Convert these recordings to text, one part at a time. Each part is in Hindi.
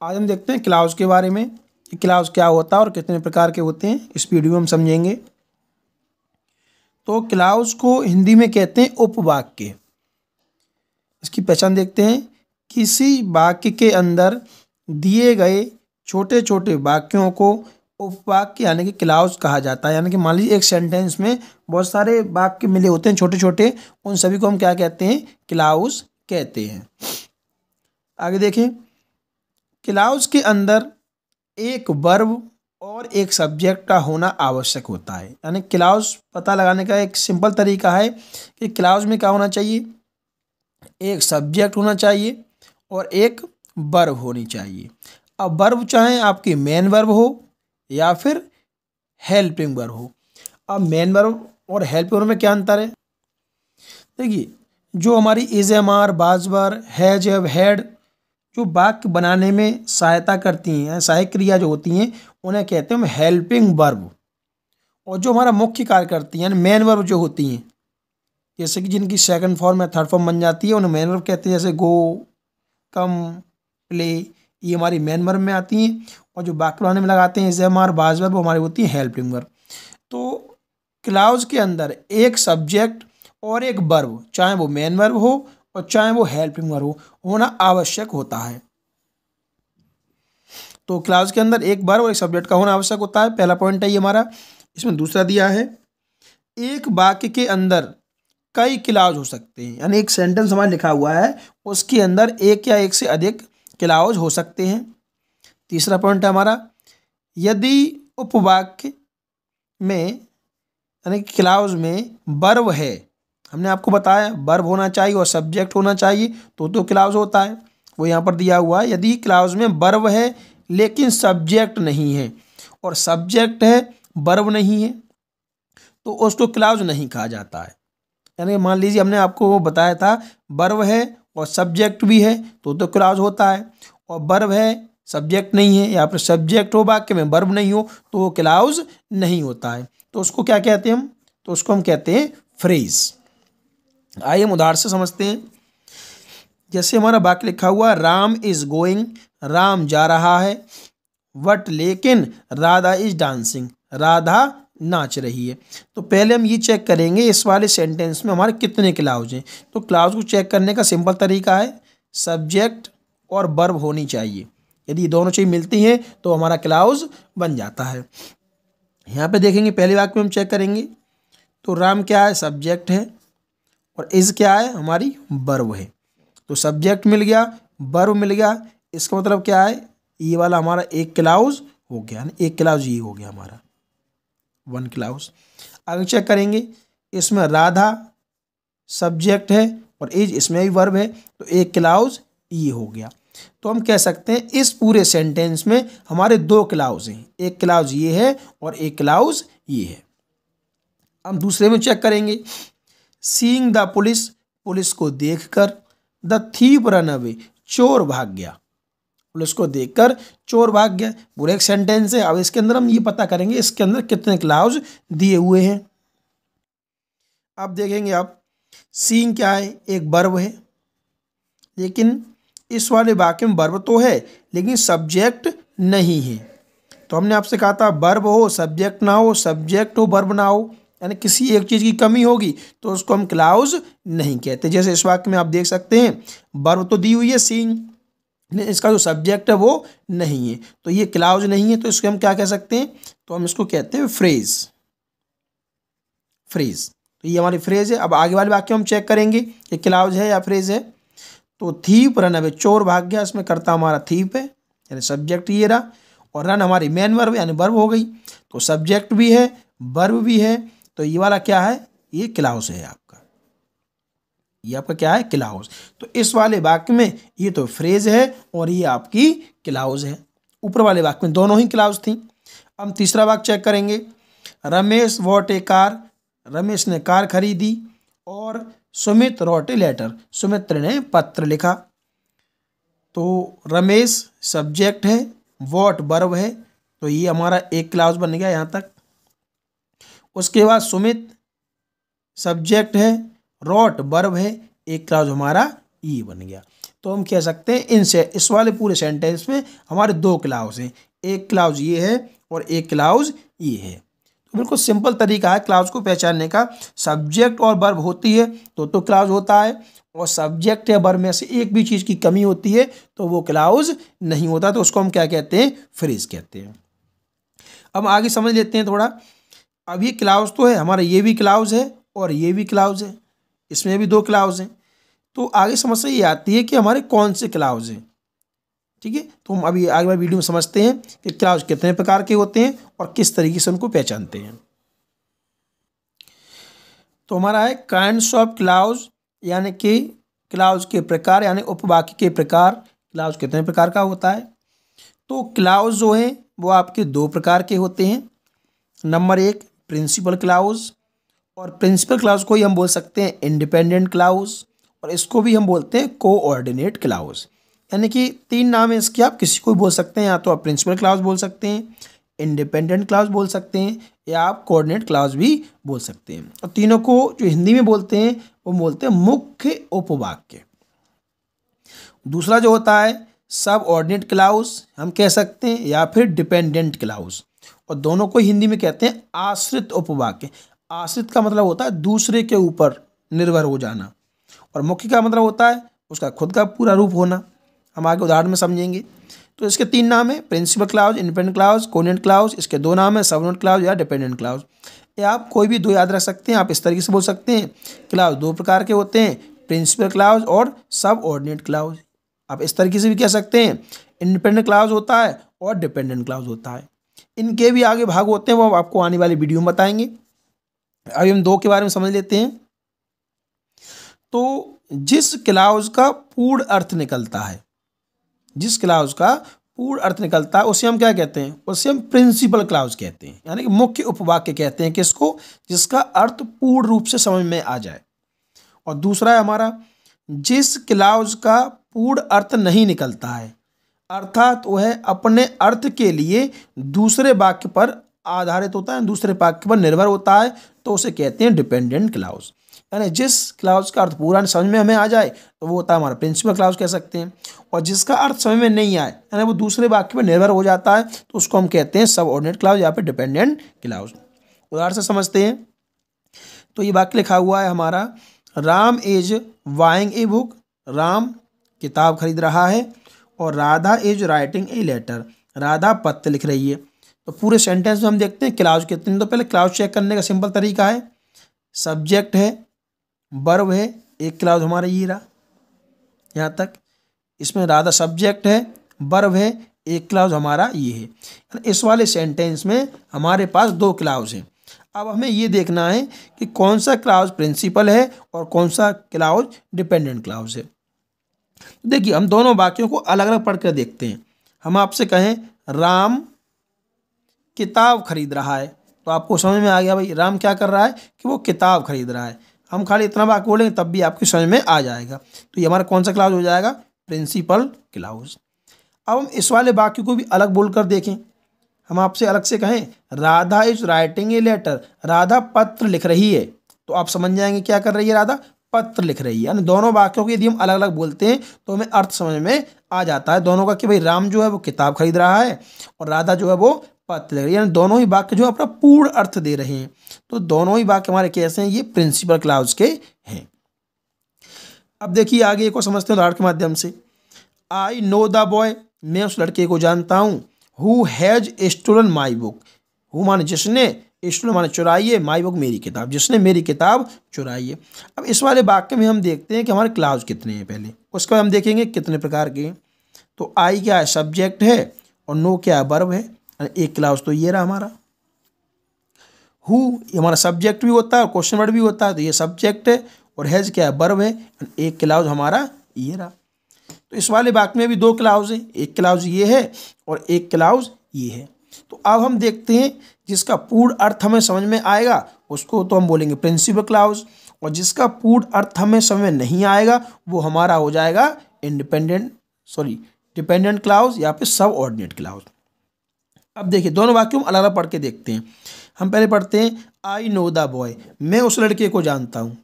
आज हम देखते हैं क्लाउज के बारे में कि क्लाउज क्या होता है और कितने प्रकार के होते हैं, इस वीडियो में हम समझेंगे। तो क्लाउज को हिंदी में कहते हैं उपवाक्य। इसकी पहचान देखते हैं। किसी वाक्य के अंदर दिए गए छोटे छोटे वाक्यों को उपवाक्य यानी कि क्लाउज कहा जाता है। यानी कि मान लीजिए एक सेंटेंस में बहुत सारे वाक्य मिले होते हैं छोटे छोटे, उन सभी को हम क्या कहते हैं? क्लाउज कहते हैं। आगे देखें, क्लाउज के अंदर एक वर्ब और एक सब्जेक्ट का होना आवश्यक होता है। यानी क्लाउज पता लगाने का एक सिंपल तरीका है कि क्लाउज में क्या होना चाहिए? एक सब्जेक्ट होना चाहिए और एक वर्ब होनी चाहिए। अब वर्ब चाहे आपकी मेन वर्ब हो या फिर हेल्पिंग वर्ब हो। अब मेन वर्ब और हेल्पिंग वर्ब में क्या अंतर है? देखिए, जो हमारी is, am, are, was, were, has, have, had जो वाक्य बनाने में सहायता करती हैं, सहायक क्रिया जो होती हैं, उन्हें कहते हैं हम हेल्पिंग वर्ब। और जो हमारा मुख्य कार्य करती हैं मेन वर्ब जो होती हैं, जैसे कि जिनकी सेकंड फॉर्म या थर्ड फॉर्म बन जाती है, उन्हें मेन वर्ब कहते हैं। जैसे गो, कम, प्ले, ये हमारी मेन वर्ब में आती हैं। और जो वाक्य बनाने में लगाते हैं इज, एम, आर, वाज, वर, वो हमारी होती है हेल्पिंग वर्ब। तो क्लाउज के अंदर एक सब्जेक्ट और एक वर्ब, चाहे वो मेन वर्ब हो और चाहे वो हेल्पिंग वर्ब हो, होना आवश्यक होता है। तो क्लाउज के अंदर एक वर्ब और एक सब्जेक्ट का होना आवश्यक होता है। पहला पॉइंट है ये हमारा। इसमें दूसरा दिया है, एक वाक्य के अंदर कई क्लाउज हो सकते हैं। यानी एक सेंटेंस हमारा लिखा हुआ है, उसके अंदर एक या एक से अधिक क्लाउज हो सकते हैं। तीसरा पॉइंट है हमारा, यदि उपवाक्य में यानी क्लाउज में वर्ब है, हमने आपको बताया वर्ब होना चाहिए और सब्जेक्ट होना चाहिए तो क्लाउज होता है। वो यहाँ पर दिया हुआ है, यदि क्लाउज में वर्ब है लेकिन सब्जेक्ट नहीं है और सब्जेक्ट है वर्ब नहीं है तो उसको क्लाउज नहीं कहा जाता है। यानी मान लीजिए हमने आपको वो बताया था वर्ब है और सब्जेक्ट भी है तो क्लाउज होता है, और वर्ब है सब्जेक्ट नहीं है या फिर सब्जेक्ट हो वाक्य में वर्ब नहीं हो तो वो क्लाउज नहीं होता है। तो उसको क्या कहते हैं हम? तो उसको हम कहते हैं फ्रेज। आइए हम उदाहरण से समझते हैं। जैसे हमारा वाक्य लिखा हुआ, राम इज गोइंग, राम जा रहा है, बट लेकिन राधा इज डांसिंग, राधा नाच रही है। तो पहले हम ये चेक करेंगे इस वाले सेंटेंस में हमारे कितने क्लाउज हैं। तो क्लाउज को चेक करने का सिंपल तरीका है, सब्जेक्ट और वर्ब होनी चाहिए। यदि दोनों चीज़ मिलती हैं तो हमारा क्लाउज बन जाता है। यहाँ पे देखेंगे पहले वाक्य में हम चेक करेंगे तो राम क्या है? सब्जेक्ट है, और इज क्या है? हमारी वर्ब है। तो सब्जेक्ट मिल गया, वर्ब मिल गया, इसका मतलब क्या है? ये वाला हमारा एक क्लाउज हो गया। एक क्लाउज ये हो गया हमारा, वन क्लाउज। आगे चेक करेंगे, इसमें राधा सब्जेक्ट है और इज इसमें भी वर्ब है तो एक क्लाउज ये हो गया। तो हम कह सकते हैं इस पूरे सेंटेंस में हमारे दो क्लाउज हैं, एक क्लाउज ये है और एक क्लाउज ये है। हम दूसरे में चेक करेंगे, सीइंग द पुलिस, पुलिस को देखकर, द थीव रन अवे, चोर भाग गया, पुलिस को देखकर चोर भाग गया। पूरा एक सेंटेंस है। अब इसके अंदर हम ये पता करेंगे इसके अंदर कितने क्लाउज दिए हुए हैं। अब देखेंगे, आप सीइंग क्या है? एक वर्ब है, लेकिन इस वाले वाक्य में वर्ब तो है लेकिन सब्जेक्ट नहीं है। तो हमने आपसे कहा था वर्ब हो सब्जेक्ट ना हो, सब्जेक्ट हो वर्ब ना हो, यानी किसी एक चीज़ की कमी होगी तो उसको हम क्लाउज नहीं कहते। जैसे इस वाक्य में आप देख सकते हैं वर्ब तो दी हुई है सीइंग, इसका जो सब्जेक्ट है वो नहीं है तो ये क्लाउज नहीं है। तो इसको हम क्या कह सकते हैं? तो हम इसको कहते हैं फ्रेज। फ्रेज, तो ये हमारी फ्रेज है। अब आगे वाले वाक्य हम चेक करेंगे कि क्लाउज है या फ्रेज है। तो थीप रन अवे, चोर भाग गया, इसमें करता हमारा थीप है यानी सब्जेक्ट ये रहा, और रन हमारी मेन वर्ब यानी वर्ब हो गई। तो सब्जेक्ट भी है वर्ब भी है तो ये वाला क्या है? ये क्लाउज है आपका। ये आपका क्या है? क्लाउज। तो इस वाले वाक्य में ये तो फ्रेज है और ये आपकी क्लाउज है। ऊपर वाले वाक्य में दोनों ही क्लाउज थी। हम तीसरा वाक्य चेक करेंगे, Ramesh bought a car, Ramesh ने कार खरीदी, और Sumit wrote a letter, Sumitra ने पत्र लिखा। तो रमेश सब्जेक्ट है, वॉट वर्ब है तो ये हमारा एक क्लाउज बन गया यहाँ तक। उसके बाद सुमित सब्जेक्ट है, रॉट वर्ब है, एक क्लाउज हमारा ये बन गया। तो हम कह सकते हैं इनसे इस वाले पूरे सेंटेंस में हमारे दो क्लाउज हैं, एक क्लाउज ये है और एक क्लाउज ये है। तो बिल्कुल सिंपल तरीका है क्लाउज को पहचानने का। सब्जेक्ट और वर्ब होती है तो क्लाउज होता है, और सब्जेक्ट या वर्ब में से एक भी चीज़ की कमी होती है तो वो क्लाउज नहीं होता, तो उसको हम क्या कहते हैं, फ्रेज कहते हैं। अब आगे समझ लेते हैं थोड़ा। अब ये क्लाउज तो है हमारा, ये भी क्लाउज है और ये भी क्लाउज है, इसमें भी दो क्लाउज हैं। तो आगे समस्या ये आती है कि हमारे कौन से क्लाउज हैं। ठीक है, तो हम अभी आगे वाली वीडियो में समझते हैं कि क्लाउज कितने प्रकार के होते हैं और किस तरीके से उनको पहचानते हैं। तो हमारा है काइंड्स ऑफ क्लाउज, यानी कि क्लाउज के प्रकार, यानी उपवाक्य के प्रकार। क्लाउज कितने प्रकार का होता है? तो क्लाउज जो है वो आपके दो प्रकार के होते हैं। नंबर एक प्रिंसिपल क्लाउज, और प्रिंसिपल क्लाउज को ही हम बोल सकते हैं इंडिपेंडेंट क्लाउज, और इसको भी हम बोलते हैं कोऑर्डिनेट क्लाउज। यानी कि तीन नाम है इसके, आप किसी को भी बोल सकते हैं, या तो आप प्रिंसिपल क्लाउज बोल सकते हैं, इंडिपेंडेंट क्लाउज बोल सकते हैं, या आप कोऑर्डिनेट क्लाउज भी बोल सकते हैं। और तीनों को जो हिंदी में बोलते हैं वो बोलते हैं मुख्य उपवाक्य। दूसरा जो होता है सब ऑर्डिनेट क्लाउज हम कह सकते हैं, या फिर डिपेंडेंट क्लाउज, और दोनों को हिंदी में कहते हैं आश्रित उपवाक्य। आश्रित का मतलब होता है दूसरे के ऊपर निर्भर हो जाना, और मुख्य का मतलब होता है उसका खुद का पूरा रूप होना। हम आगे उदाहरण में समझेंगे। तो इसके तीन नाम है, principal clause, independent clause, coordinate clause. इसके दो नाम है, सबऑर्डिनेट क्लाउज या डिपेंडेंट क्लाउज। या आप कोई भी दो याद रख सकते हैं। आप इस तरीके से बोल सकते हैं क्लाउज दो प्रकार के होते हैं, प्रिंसिपल क्लाउज और सबऑर्डिनेट क्लाउज। आप इस तरीके से भी कह सकते हैं इंडिपेंडेंट क्लाउज होता है और डिपेंडेंट क्लाउज होता है। इनके भी आगे भाग होते हैं, वो आपको आने वाली वीडियो में बताएंगे। अभी हम दो के बारे में समझ लेते हैं। तो जिस क्लाउज का पूर्ण अर्थ निकलता है, जिस क्लाउज का पूर्ण अर्थ निकलता है उसे हम क्या कहते हैं, उसे हम प्रिंसिपल क्लाउज कहते हैं, यानी कि मुख्य उपवाक्य कहते हैं किसको, जिसका अर्थ पूर्ण रूप से समझ में आ जाए। और दूसरा है हमारा जिस क्लाउज का पूर्ण अर्थ नहीं निकलता है, अर्थात वह अपने अर्थ के लिए दूसरे वाक्य पर आधारित होता है, दूसरे वाक्य पर निर्भर होता है, तो उसे कहते हैं डिपेंडेंट क्लाउज। यानी जिस क्लाउज का अर्थ पूरा समझ में हमें आ जाए तो वो होता है हमारा प्रिंसिपल क्लाउज कह सकते हैं, और जिसका अर्थ समझ में नहीं आए यानी वो दूसरे वाक्य पर निर्भर हो जाता है तो उसको हम कहते हैं सबऑर्डिनेट क्लाउज या फिर डिपेंडेंट क्लाउज। उदाहरण से समझते हैं। तो ये वाक्य लिखा हुआ है हमारा, Ram is buying a book, Ram किताब खरीद रहा है, और Radha is writing a letter, Radha पत्र लिख रही है। तो पूरे सेंटेंस में हम देखते हैं क्लाउज कितने। तो पहले क्लाउज चेक करने का सिंपल तरीका है, सब्जेक्ट है, वर्ब है, एक क्लाउज हमारा ये रहा यहाँ तक। इसमें राधा सब्जेक्ट है, वर्ब है, एक क्लाउज हमारा ये है। इस वाले सेंटेंस में हमारे पास दो क्लाउज हैं। अब हमें ये देखना है कि कौन सा क्लाउज प्रिंसिपल है और कौन सा क्लाउज डिपेंडेंट क्लाउज है। देखिए हम दोनों वाक्यों को अलग अलग पढ़ कर देखते हैं। हम आपसे कहें राम किताब खरीद रहा है, तो आपको समझ में आ गया भाई राम क्या कर रहा है कि वो किताब खरीद रहा है। हम खाली इतना वाक्य बोलेंगे तब भी आपकी समझ में आ जाएगा। तो ये हमारा कौन सा क्लाउज हो जाएगा, प्रिंसिपल क्लाउज। अब हम इस वाले वाक्य को भी अलग बोलकर देखें। हम आपसे अलग से कहें Radha is writing a letter, Radha पत्र लिख रही है, तो आप समझ जाएंगे क्या कर रही है, राधा पत्र लिख रही है। यानी दोनों वाक्यों को यदि हम अलग अलग बोलते हैं तो हमें अर्थ समझ में आ जाता है दोनों का, कि भाई राम जो है वो किताब खरीद रहा है और राधा जो है वो पत्र लिख रही है। यानी दोनों ही वाक्य जो अपना पूर्ण अर्थ दे रहे हैं। तो दोनों ही वाक्य हमारे कैसे हैं, ये प्रिंसिपल क्लाउज के हैं। अब देखिए आगे एक और समझते हैं उदाहरण के माध्यम से। आई नो द बॉय, मैं उस लड़के को जानता हूँ, who has stolen my book, who माने जिसने, स्टोलन माने चुराई है, माई बुक मेरी किताब, जिसने मेरी किताब चुराई है। अब इस वाले वाक्य में हम देखते हैं कि हमारे क्लाउज कितने हैं पहले, उसके बाद हम देखेंगे कितने प्रकार के हैं। तो आई क्या है, सब्जेक्ट है, और नो क्या है, वर्ब है। एक क्लाउज तो ये रहा हमारा। हु हमारा सब्जेक्ट भी होता है और क्वेश्चन वर्ड भी होता है, तो ये सब्जेक्ट है, और हैज क्या है, वर्ब है। एक क्लाउज हमारा ये रहा। तो इस वाले वाक्य में भी दो क्लाउज हैं, एक क्लाउज ये है और एक क्लाउज ये है। तो अब हम देखते हैं जिसका पूर्ण अर्थ हमें समझ में आएगा उसको तो हम बोलेंगे प्रिंसिपल क्लाउज, और जिसका पूर्ण अर्थ हमें समझ में नहीं आएगा वो हमारा हो जाएगा डिपेंडेंट क्लाउज या फिर सब ऑर्डिनेट क्लाउज। अब देखिए दोनों वाक्यों में अलग अलग पढ़ के देखते हैं। हम पहले पढ़ते हैं आई नो द बॉय, मैं उस लड़के को जानता हूँ।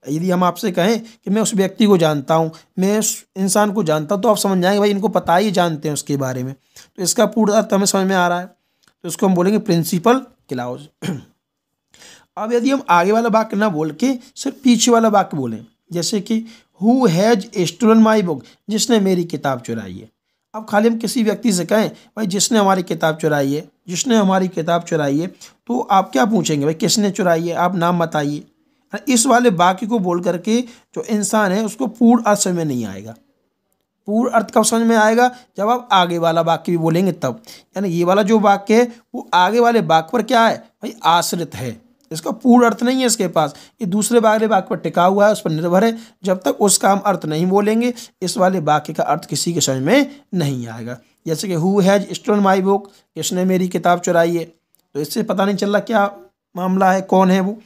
यदि हम आपसे कहें कि मैं उस व्यक्ति को जानता हूँ, मैं उस इंसान को जानता हूँ, तो आप समझ जाएंगे भाई इनको पता ही जानते हैं उसके बारे में। तो इसका पूर्ण अर्थ हमें समझ में आ रहा है, तो इसको हम बोलेंगे प्रिंसिपल क्लाउज। अब यदि हम आगे वाला वाक्य ना बोल के सिर्फ पीछे वाला वाक्य बोलें, जैसे कि who has stolen my book, जिसने मेरी किताब चुराई है। अब खाली हम किसी व्यक्ति से कहें भाई जिसने हमारी किताब चुराई है, जिसने हमारी किताब चुराई है, तो आप क्या पूछेंगे भाई किसने चुराई है, आप नाम बताइए। इस वाले वाक्य को बोल करके जो इंसान है उसको पूर्ण अर्थ समझ में नहीं आएगा। पूर्ण अर्थ कब समझ में आएगा, जब आप आगे वाला वाक्य भी बोलेंगे तब। यानी ये वाला जो वाक्य है वो आगे वाले वाक्य पर क्या है भाई, आश्रित है, इसका पूर्ण अर्थ नहीं है इसके पास, ये दूसरे वाले वाक्य पर टिका हुआ है, उस पर निर्भर है। जब तक उसका हम अर्थ नहीं बोलेंगे इस वाले वाक्य का अर्थ किसी के समझ में नहीं आएगा। जैसे कि who has stolen my book, किसने मेरी किताब चुराई है, तो इससे पता नहीं चल रहा क्या मामला है, कौन है वो।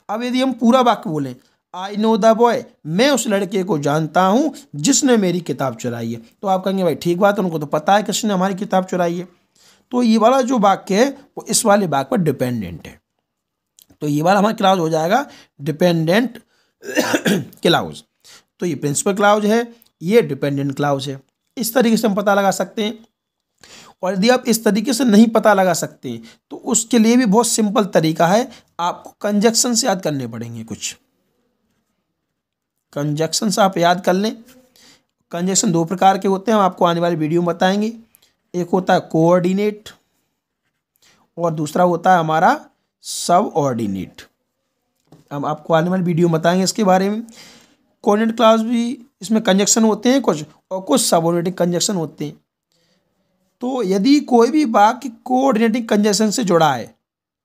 अब यदि हम पूरा वाक्य बोलें, आई नो द बॉय, मैं उस लड़के को जानता हूँ जिसने मेरी किताब चुराई है, तो आप कहेंगे भाई ठीक बात है, उनको तो पता है किसने हमारी किताब चुराई है। तो ये वाला जो वाक्य है वो इस वाले वाक्य पर डिपेंडेंट है, तो ये वाला हमारा क्लाउज हो जाएगा डिपेंडेंट क्लाउज। तो ये प्रिंसिपल क्लाउज है, ये डिपेंडेंट क्लाउज है। इस तरीके से हम पता लगा सकते हैं। और यदि आप इस तरीके से नहीं पता लगा सकते तो उसके लिए भी बहुत सिंपल तरीका है, आपको कंजक्शंस याद करने पड़ेंगे। कुछ कंजक्शंस आप याद कर लें। कंजक्शन दो प्रकार के होते हैं, हम आपको आने वाली वीडियो में बताएंगे। एक होता है कोऑर्डिनेट और दूसरा होता है हमारा सब ऑर्डिनेट। हम आपको आने वाली वीडियो में बताएंगे इसके बारे में। कोऑर्डिनेट क्लाउज भी इसमें कंजक्शन होते हैं कुछ, और कुछ सबऑर्डिनेटिंग कंजक्शन होते हैं। तो यदि कोई भी वाक्य कोऑर्डिनेटिंग कंजक्शन से जुड़ा है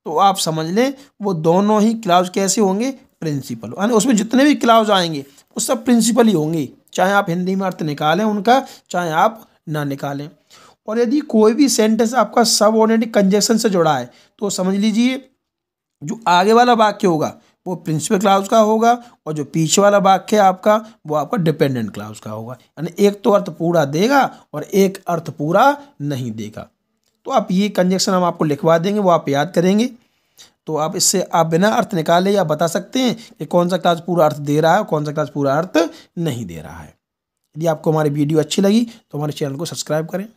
तो आप समझ लें वो दोनों ही क्लाउज कैसे होंगे, प्रिंसिपल। यानी उसमें जितने भी क्लाउज आएंगे वो सब प्रिंसिपल ही होंगे, चाहे आप हिंदी में अर्थ निकालें उनका, चाहे आप ना निकालें। और यदि कोई भी सेंटेंस आपका सबऑर्डिनेटिंग कंजक्शन से जुड़ा है तो समझ लीजिए जो आगे वाला वाक्य होगा वो प्रिंसिपल क्लाउज का होगा, और जो पीछे वाला वाक्य है आपका वो आपका डिपेंडेंट क्लाउज का होगा। यानी एक तो अर्थ पूरा देगा और एक अर्थ पूरा नहीं देगा। तो आप ये कंजक्शन हम आपको लिखवा देंगे, वो आप याद करेंगे, तो आप इससे आप बिना अर्थ निकाले या बता सकते हैं कि कौन सा क्लास पूरा अर्थ दे रहा है और कौन सा क्लास पूरा अर्थ नहीं दे रहा है। यदि आपको हमारी वीडियो अच्छी लगी तो हमारे चैनल को सब्सक्राइब करें।